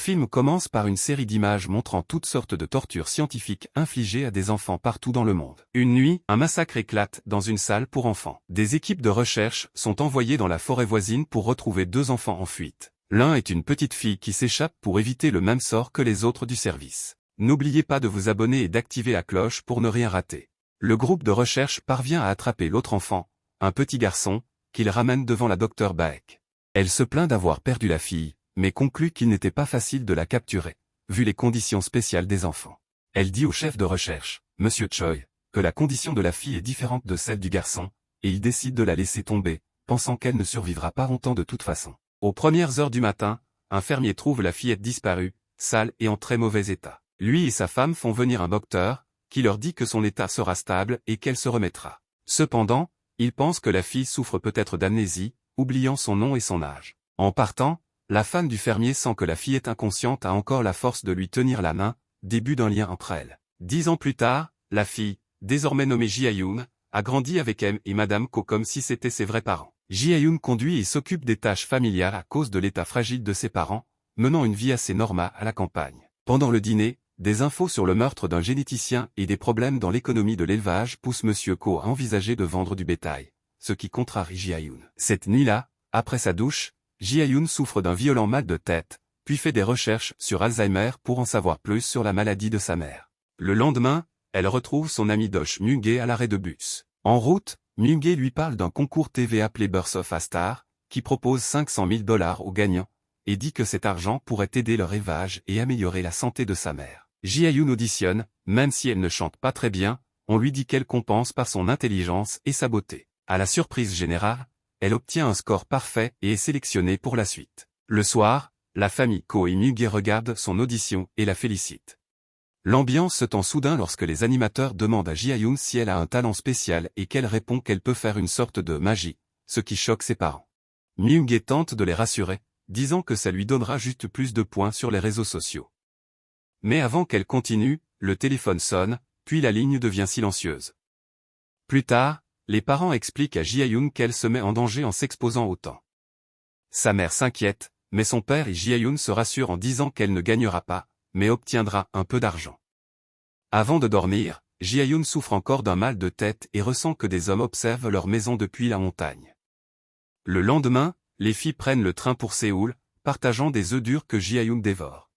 Le film commence par une série d'images montrant toutes sortes de tortures scientifiques infligées à des enfants partout dans le monde. Une nuit, un massacre éclate dans une salle pour enfants. Des équipes de recherche sont envoyées dans la forêt voisine pour retrouver 2 enfants en fuite. L'un est une petite fille qui s'échappe pour éviter le même sort que les autres du service. N'oubliez pas de vous abonner et d'activer la cloche pour ne rien rater. Le groupe de recherche parvient à attraper l'autre enfant, un petit garçon, qu'il ramène devant la Dr Baek. Elle se plaint d'avoir perdu la fille, mais conclut qu'il n'était pas facile de la capturer, vu les conditions spéciales des enfants. Elle dit au chef de recherche, Monsieur Choi, que la condition de la fille est différente de celle du garçon, et il décide de la laisser tomber, pensant qu'elle ne survivra pas longtemps de toute façon. Aux premières heures du matin, un fermier trouve la fillette disparue, sale et en très mauvais état. Lui et sa femme font venir un docteur, qui leur dit que son état sera stable et qu'elle se remettra. Cependant, ils pensent que la fille souffre peut-être d'amnésie, oubliant son nom et son âge. En partant, la femme du fermier sent que la fillette inconsciente a encore la force de lui tenir la main, début d'un lien entre elles. 10 ans plus tard, la fille, désormais nommée Ji-Hyun, a grandi avec M et Madame Ko comme si c'étaient ses vrais parents. Ji-Hyun conduit et s'occupe des tâches familiales à cause de l'état fragile de ses parents, menant une vie assez normale à la campagne. Pendant le dîner, des infos sur le meurtre d'un généticien et des problèmes dans l'économie de l'élevage poussent Monsieur Ko à envisager de vendre du bétail, ce qui contrarie Ji-Hyun. Cette nuit-là, après sa douche, Ji-Hyun souffre d'un violent mal de tête, puis fait des recherches sur Alzheimer pour en savoir plus sur la maladie de sa mère. Le lendemain, elle retrouve son ami Dosh Myung-hae à l'arrêt de bus. En route, Myung-hae lui parle d'un concours TV appelé Birth of a Star, qui propose $500 000 aux gagnants, et dit que cet argent pourrait aider leur élevage et améliorer la santé de sa mère. Ji-Hyun auditionne, même si elle ne chante pas très bien, on lui dit qu'elle compense par son intelligence et sa beauté. À la surprise générale, elle obtient un score parfait et est sélectionnée pour la suite. Le soir, la famille Ko et Myung-hae regarde son audition et la félicite. L'ambiance se tend soudain lorsque les animateurs demandent à Ji-Hyun si elle a un talent spécial et qu'elle répond qu'elle peut faire une sorte de magie, ce qui choque ses parents. Myung-hae tente de les rassurer, disant que ça lui donnera juste plus de points sur les réseaux sociaux. Mais avant qu'elle continue, le téléphone sonne, puis la ligne devient silencieuse. Plus tard, les parents expliquent à Ji-Hyun qu'elle se met en danger en s'exposant autant. Sa mère s'inquiète, mais son père et Ji-Hyun se rassurent en disant qu'elle ne gagnera pas, mais obtiendra un peu d'argent. Avant de dormir, Ji-Hyun souffre encore d'un mal de tête et ressent que des hommes observent leur maison depuis la montagne. Le lendemain, les filles prennent le train pour Séoul, partageant des œufs durs que Ji-Hyun dévore.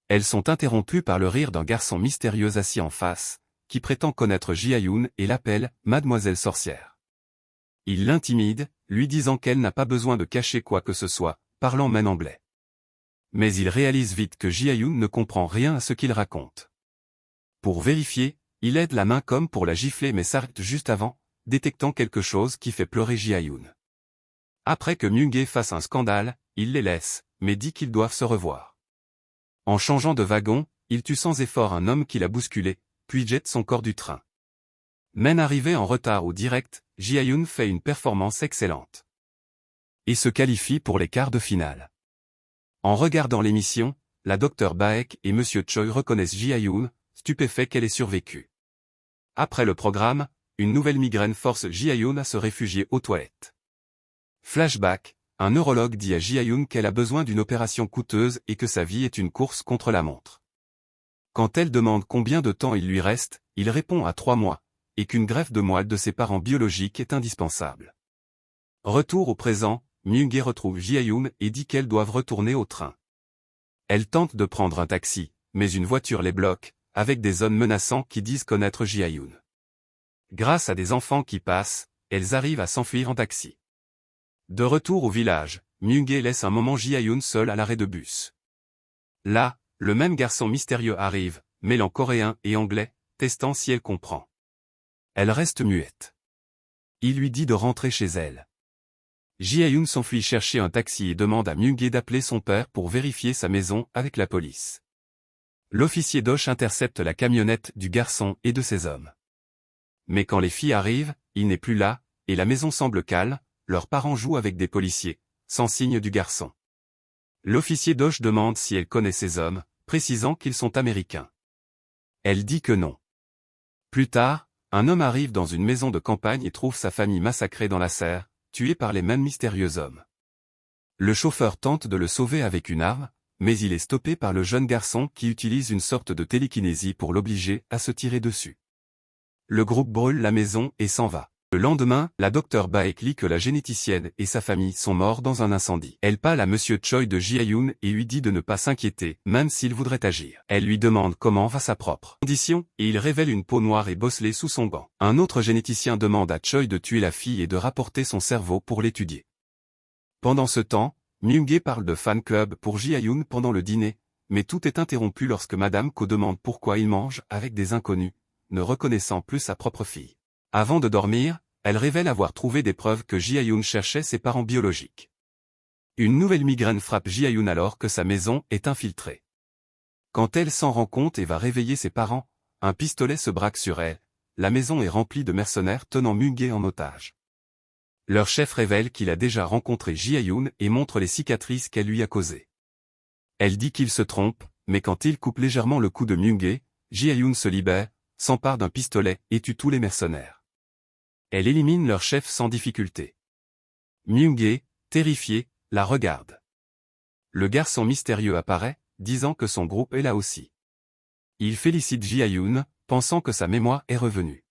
Elles sont interrompues par le rire d'un garçon mystérieux assis en face, qui prétend connaître Ji-Hyun et l'appelle « Mademoiselle sorcière ». Il l'intimide, lui disant qu'elle n'a pas besoin de cacher quoi que ce soit, parlant même anglais. Mais il réalise vite que Ji-Hyun ne comprend rien à ce qu'il raconte. Pour vérifier, il aide la main comme pour la gifler mais s'arrête juste avant, détectant quelque chose qui fait pleurer Ji-Hyun. Après que Myung-hae fasse un scandale, il les laisse, mais dit qu'ils doivent se revoir. En changeant de wagon, il tue sans effort un homme qui l'a bousculé, puis jette son corps du train. Même arrivé en retard ou direct, Ji-Hyun fait une performance excellente. Et se qualifie pour les quarts de finale. En regardant l'émission, la Dr Baek et Monsieur Choi reconnaissent Ji-Hyun, stupéfait qu'elle ait survécu. Après le programme, une nouvelle migraine force Ji-Hyun à se réfugier aux toilettes. Flashback, un neurologue dit à Ji-Hyun qu'elle a besoin d'une opération coûteuse et que sa vie est une course contre la montre. Quand elle demande combien de temps il lui reste, il répond à 3 mois, et qu'une greffe de moelle de ses parents biologiques est indispensable. Retour au présent, Myung-hae retrouve Ji-Hyun et dit qu'elles doivent retourner au train. Elle tente de prendre un taxi, mais une voiture les bloque, avec des hommes menaçants qui disent connaître Ji-Hyun. Grâce à des enfants qui passent, elles arrivent à s'enfuir en taxi. De retour au village, Myung-hae laisse un moment Ji-Hyun seul à l'arrêt de bus. Là, le même garçon mystérieux arrive, mêlant coréen et anglais, testant si elle comprend. Elle reste muette. Il lui dit de rentrer chez elle. Ji-Hyun s'enfuit chercher un taxi et demande à Myung-hae d'appeler son père pour vérifier sa maison avec la police. L'officier Dosh intercepte la camionnette du garçon et de ses hommes. Mais quand les filles arrivent, il n'est plus là, et la maison semble calme, leurs parents jouent avec des policiers, sans signe du garçon. L'officier Dosh demande si elle connaît ces hommes, précisant qu'ils sont américains. Elle dit que non. Plus tard, un homme arrive dans une maison de campagne et trouve sa famille massacrée dans la serre, tuée par les mêmes mystérieux hommes. Le chauffeur tente de le sauver avec une arme, mais il est stoppé par le jeune garçon qui utilise une sorte de télékinésie pour l'obliger à se tirer dessus. Le groupe brûle la maison et s'en va. Le lendemain, la docteure Baek lit que la généticienne et sa famille sont morts dans un incendie. Elle parle à Monsieur Choi de Ji-hyun et lui dit de ne pas s'inquiéter, même s'il voudrait agir. Elle lui demande comment va sa propre condition, et il révèle une peau noire et bosselée sous son gant. Un autre généticien demande à Choi de tuer la fille et de rapporter son cerveau pour l'étudier. Pendant ce temps, Myung-gae parle de fan club pour Ji-hyun pendant le dîner, mais tout est interrompu lorsque Madame Ko demande pourquoi il mange avec des inconnus, ne reconnaissant plus sa propre fille. Avant de dormir, elle révèle avoir trouvé des preuves que Ji-hyun cherchait ses parents biologiques. Une nouvelle migraine frappe Ji-hyun alors que sa maison est infiltrée. Quand elle s'en rend compte et va réveiller ses parents, un pistolet se braque sur elle, la maison est remplie de mercenaires tenant Myung-gae en otage. Leur chef révèle qu'il a déjà rencontré Ji-hyun et montre les cicatrices qu'elle lui a causées. Elle dit qu'il se trompe, mais quand il coupe légèrement le cou de Myung-gae, Ji-hyun se libère, s'empare d'un pistolet et tue tous les mercenaires. Elle élimine leur chef sans difficulté. Myung-gae, terrifié, la regarde. Le garçon mystérieux apparaît, disant que son groupe est là aussi. Il félicite Ji-hyun, pensant que sa mémoire est revenue.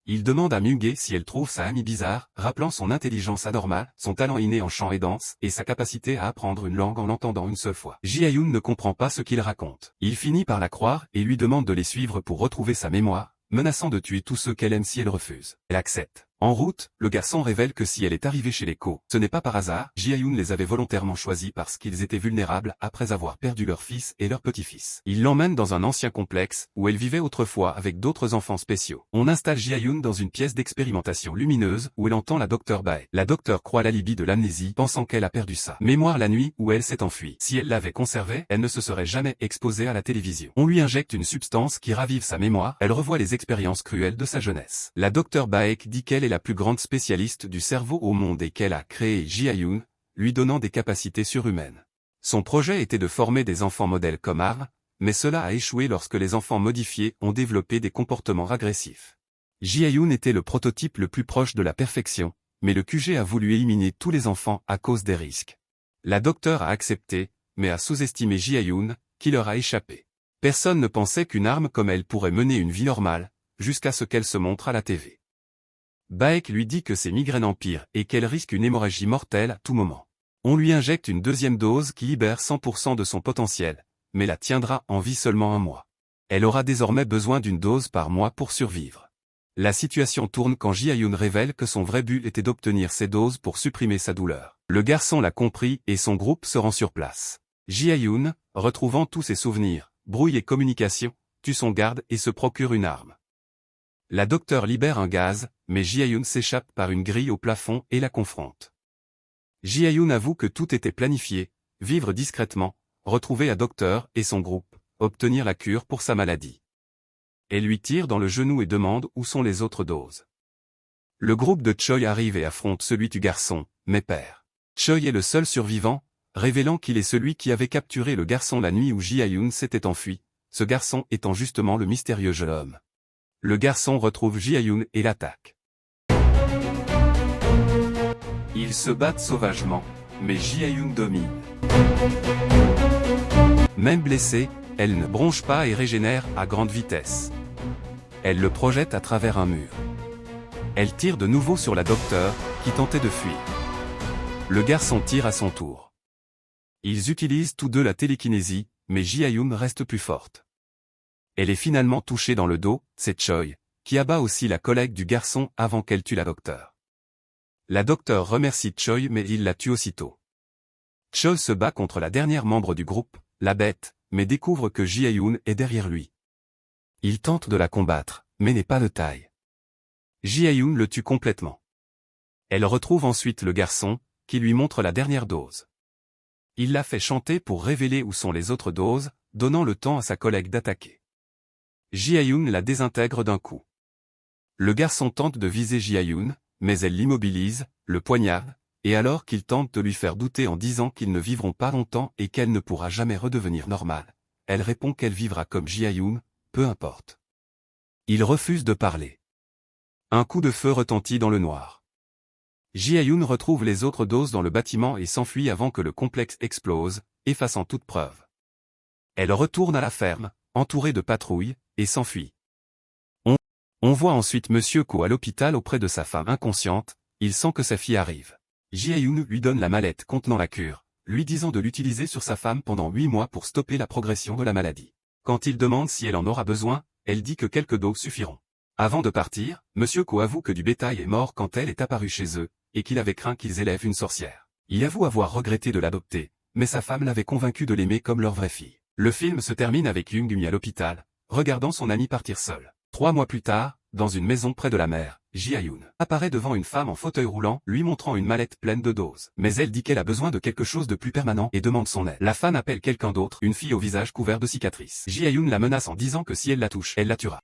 Il demande à Myung-gae si elle trouve sa amie bizarre, rappelant son intelligence anormale, son talent inné en chant et danse, et sa capacité à apprendre une langue en l'entendant une seule fois. Ji-hyun ne comprend pas ce qu'il raconte. Il finit par la croire et lui demande de les suivre pour retrouver sa mémoire, menaçant de tuer tous ceux qu'elle aime si elle refuse. Elle accepte. En route, le garçon révèle que si elle est arrivée chez les Ko, ce n'est pas par hasard, Ji-hyun les avait volontairement choisis parce qu'ils étaient vulnérables après avoir perdu leur fils et leur petit-fils. Il l'emmène dans un ancien complexe, où elle vivait autrefois avec d'autres enfants spéciaux. On installe Ji-hyun dans une pièce d'expérimentation lumineuse, où elle entend la docteure Bae. La docteure croit l'alibi de l'amnésie, pensant qu'elle a perdu sa mémoire la nuit où elle s'est enfuie. Si elle l'avait conservée, elle ne se serait jamais exposée à la télévision. On lui injecte une substance qui ravive sa mémoire, elle revoit les expériences cruelles de sa jeunesse. La docteure Baek dit qu'elle est la plus grande spécialiste du cerveau au monde et qu'elle a créé Ji-hyun, lui donnant des capacités surhumaines. Son projet était de former des enfants modèles comme Ar, mais cela a échoué lorsque les enfants modifiés ont développé des comportements agressifs. Ji-hyun était le prototype le plus proche de la perfection, mais le QG a voulu éliminer tous les enfants à cause des risques. La docteure a accepté, mais a sous-estimé Ji-hyun, qui leur a échappé. Personne ne pensait qu'une arme comme elle pourrait mener une vie normale, jusqu'à ce qu'elle se montre à la TV. Baek lui dit que ses migraines empirent et qu'elle risque une hémorragie mortelle à tout moment. On lui injecte une deuxième dose qui libère 100% de son potentiel, mais la tiendra en vie seulement un mois. Elle aura désormais besoin d'une dose par mois pour survivre. La situation tourne quand Ji-hyun révèle que son vrai but était d'obtenir ces doses pour supprimer sa douleur. Le garçon l'a compris et son groupe se rend sur place. Ji-hyun, retrouvant tous ses souvenirs, brouille les communications, tue son garde et se procure une arme. La docteure libère un gaz, mais Ji-hyun s'échappe par une grille au plafond et la confronte. Ji-hyun avoue que tout était planifié, vivre discrètement, retrouver la docteure et son groupe, obtenir la cure pour sa maladie. Elle lui tire dans le genou et demande où sont les autres doses. Le groupe de Choi arrive et affronte celui du garçon, mais perd. Choi est le seul survivant, révélant qu'il est celui qui avait capturé le garçon la nuit où Ji-hyun s'était enfui, ce garçon étant justement le mystérieux jeune homme. Le garçon retrouve Ji-hyun et l'attaque. Ils se battent sauvagement, mais Ji-hyun domine. Même blessée, elle ne bronche pas et régénère à grande vitesse. Elle le projette à travers un mur. Elle tire de nouveau sur la docteure, qui tentait de fuir. Le garçon tire à son tour. Ils utilisent tous deux la télékinésie, mais Ji-hyun reste plus forte. Elle est finalement touchée dans le dos, c'est Choi, qui abat aussi la collègue du garçon avant qu'elle tue la docteure. La docteure remercie Choi mais il la tue aussitôt. Choi se bat contre la dernière membre du groupe, la bête, mais découvre que Ji-hyun est derrière lui. Il tente de la combattre, mais n'est pas de taille. Ji-hyun le tue complètement. Elle retrouve ensuite le garçon, qui lui montre la dernière dose. Il la fait chanter pour révéler où sont les autres doses, donnant le temps à sa collègue d'attaquer. Ji-hyun la désintègre d'un coup. Le garçon tente de viser Ji-hyun, mais elle l'immobilise, le poignarde, et alors qu'il tente de lui faire douter en disant qu'ils ne vivront pas longtemps et qu'elle ne pourra jamais redevenir normale, elle répond qu'elle vivra comme Ji-hyun, peu importe. Il refuse de parler. Un coup de feu retentit dans le noir. Ji-hyun retrouve les autres doses dans le bâtiment et s'enfuit avant que le complexe explose, effaçant toute preuve. Elle retourne à la ferme, entourée de patrouilles, et s'enfuit. On voit ensuite Monsieur Ko à l'hôpital auprès de sa femme inconsciente, il sent que sa fille arrive. Ji-Hyun lui donne la mallette contenant la cure, lui disant de l'utiliser sur sa femme pendant 8 mois pour stopper la progression de la maladie. Quand il demande si elle en aura besoin, elle dit que quelques doses suffiront. Avant de partir, Monsieur Ko avoue que du bétail est mort quand elle est apparue chez eux, et qu'il avait craint qu'ils élèvent une sorcière. Il avoue avoir regretté de l'adopter, mais sa femme l'avait convaincu de l'aimer comme leur vraie fille. Le film se termine avec Young-mi à l'hôpital, regardant son ami partir seul. 3 mois plus tard, dans une maison près de la mer, Ji-Hyun apparaît devant une femme en fauteuil roulant, lui montrant une mallette pleine de doses. Mais elle dit qu'elle a besoin de quelque chose de plus permanent et demande son aide. La femme appelle quelqu'un d'autre, une fille au visage couvert de cicatrices. Ji-Hyun la menace en disant que si elle la touche, elle la tuera.